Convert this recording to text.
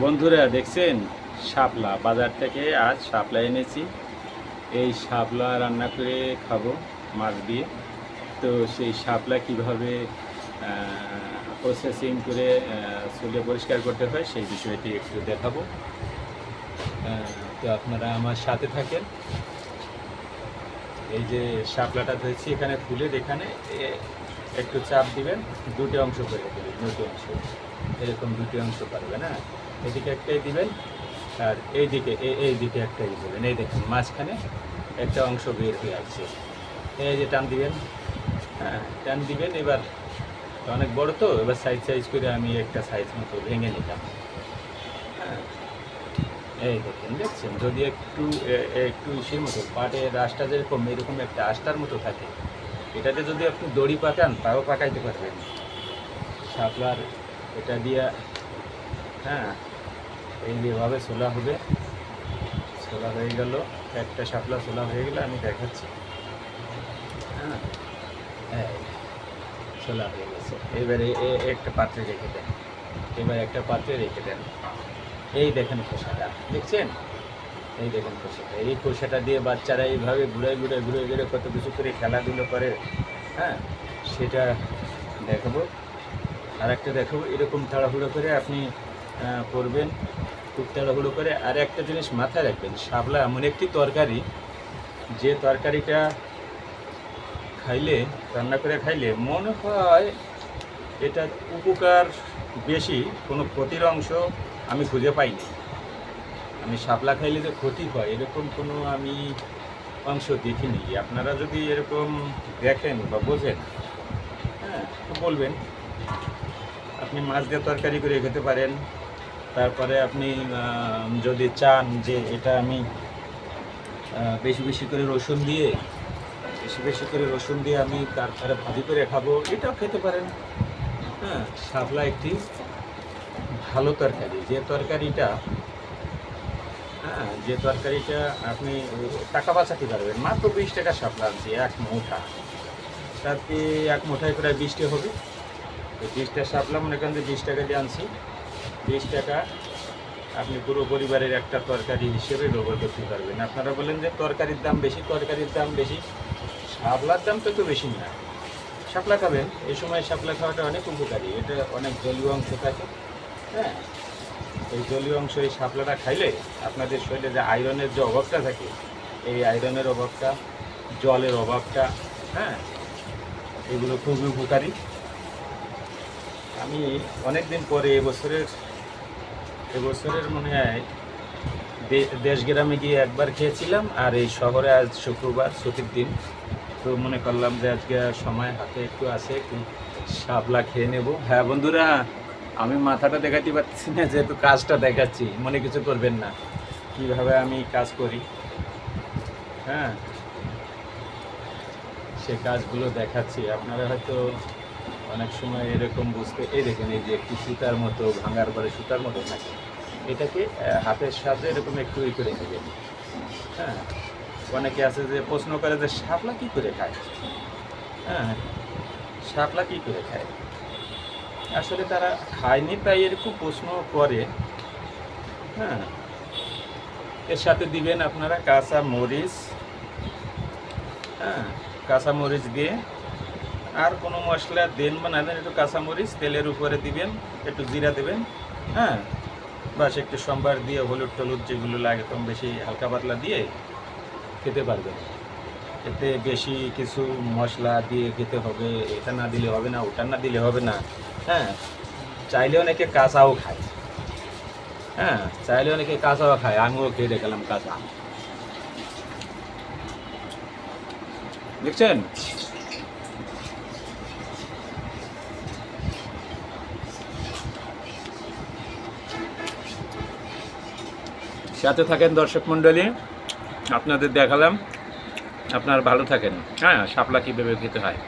বন্ধুরা দেখছেন, শাপলা বাজার থেকে আজ শাপলা এনেছি। এই শাপলা রান্না করে খাবো মাছ দিয়ে। তো সেই শাপলা কিভাবে প্রসেসিং করে চুলে পরিষ্কার করতে হয় সেই বিষয়টি একটু দেখাবো। তো আপনারা আমার সাথে থাকেন। এই যে শাপলাটা ধরেছি, এখানে ফুলের এখানে একটু চাপ দিবেন, দুটো অংশ করে দেবেন, দুটো অংশ এরকম দুটি অংশ পারবেন। হ্যাঁ, এদিকে একটাই দিবেন আর এই দিকে একটাই দেবেন। এই দেখুন মাঝখানে একটা অংশ বের হয়ে আসছে। এই যে টান দিবেন, হ্যাঁ টান দিবেন। এবার অনেক বড় তো, এবার সাইজ করে আমি একটা সাইজ মতো ভেঙে নিলাম। হ্যাঁ, এই দেখছেন যদি একটু একটু ইসের মতো পাটের আঁশটা যেরকম এরকম একটা আঁশটার মতো থাকে, এটাতে যদি আপনি দড়ি পাকান তাও পাকাইতে পারবেন। শাপলার এটা দিয়া, হ্যাঁ এই যেভাবে ছোলা হবে, ছোলা হয়ে গেল, একটা শাপলা ছোলা হয়ে গেলে আমি দেখাচ্ছি। হ্যাঁ, ছোলা হয়ে গেছে। এবারে একটা পাত্রে রেখে দেন, এবার একটা পাত্রে রেখে দেন। এই দেখেন খোসাটা, দেখছেন? এই দেখেন খোসাটা, এই খোসাটা দিয়ে বাচ্চারা এইভাবে ঘুরে ঘুরে কত কিছু করে খেলাধুলো করে। হ্যাঁ, সেটা দেখাবো। আর একটা দেখাবো, এরকম তাড়াহুড়ো করে আপনি করবেন, খুব তাড়াহুড়ো করে। আর একটা জিনিস মাথায় রাখবেন, শাপলা এমন একটি তরকারি, যে তরকারিটা খাইলে, রান্না করে খাইলে মনে হয় এটা উপকার বেশি, কোনো ক্ষতির অংশ আমি খুঁজে পাইনি। আমি শাপলা খাইলে যে ক্ষতি হয় এরকম কোনো আমি অংশ দেখিনি। আপনারা যদি এরকম দেখেন বা বোঝেন, হ্যাঁ তো বলবেন। আপনি মাছ দিয়ে তরকারি করে খেতে পারেন। তারপরে আপনি যদি চান যে এটা আমি বেশি করে রসুন দিয়ে আমি তারপরে ভাজি করে খাবো, এটাও খেতে পারেন। হ্যাঁ, শাপলা একটি ভালো তরকারি, যে তরকারিটা আপনি টাকা বাঁচাতে পারবেন। মাত্র 20 টাকা শাপলা দিয়ে এক মুঠা, তাতে এক মুঠায় প্রায় 20টা হবে। 20টা শাপলা মনে করেন যে 20 টাকা দিয়ে আনছি, 20 টাকা আপনি পুরো পরিবারের একটা তরকারি হিসেবে ব্যবহার করতে পারবেন। আপনারা বলেন যে তরকারির দাম বেশি, শাপলার দাম তো বেশি না। শাপলা খাবেন, এই সময় শাপলা খাওয়াটা অনেক উপকারী, এটা অনেক জলীয় অংশ থাকে। হ্যাঁ, এই জলীয় অংশ, এই শাপলাটা খাইলে আপনাদের শরীরে যে আয়রনের যে অভাবটা থাকে, এই আয়রনের অভাবটা, জলের অভাবটা, হ্যাঁ এগুলো খুবই উপকারী। আমি অনেক দিন পরে এবছরের মনে হয় দেশ গ্রামে গিয়ে একবার খেয়েছিলাম, আর এই শহরে আজ শুক্রবার ছুটির দিন, তো মনে করলাম যে আজকে সময় হাতে একটু আছে, একটু শাপলা খেয়ে নেব। হ্যাঁ বন্ধুরা, আমি মাথাটা দেখাতে পারছি না, যেহেতু কাজটা দেখাচ্ছি, মনে কিছু করবেন না, কিভাবে আমি কাজ করি। হ্যাঁ, সে কাজগুলো দেখাচ্ছি। আপনারা হয়তো অনেক সময় এরকম বুঝতে, এই দেখেন এই যে একটু সুতার মতো, ভাঙার পরে সুতার মতো থাকে, এটাকে হাতের সাথে এরকম একটু করে নেবেন। হ্যাঁ, অনেকে আছে যে প্রশ্ন করে যে শাপলা কী করে খায়। হ্যাঁ, শাপলা কী করে খায়, আসলে তারা খায়নি তাই এরকম প্রশ্ন করে। হ্যাঁ, এর সাথে দিবেন আপনারা কাঁচা মরিচ। হ্যাঁ, কাঁচা মরিচ দিয়ে, আর কোনো মশলা দেন বা না দেন, একটু কাঁচামরিচ তেলের উপরে দিবেন, একটু জিরা দেবেন। হ্যাঁ, বাস একটু সম্বার দিয়ে হলুদ টলুদ যেগুলো লাগে কম বেশি হালকা পাতলা দিয়ে খেতে পারবেন। এতে বেশি কিছু মশলা দিয়ে খেতে হবে, এটা না দিলে হবে না, ওটা না দিলে হবে না। হ্যাঁ, চাইলে অনেকে কাঁচাও খায়। হ্যাঁ, চাইলে অনেকে কাঁচাও খায়, আমিও খেয়ে দেখালাম কাঁচা। দেখছেন? সাথে থাকেন দর্শক মণ্ডলী, আপনাদের দেখালাম। আপনারা ভালো থাকেন। হ্যাঁ, শাপলা কীভাবে খেতে হয়।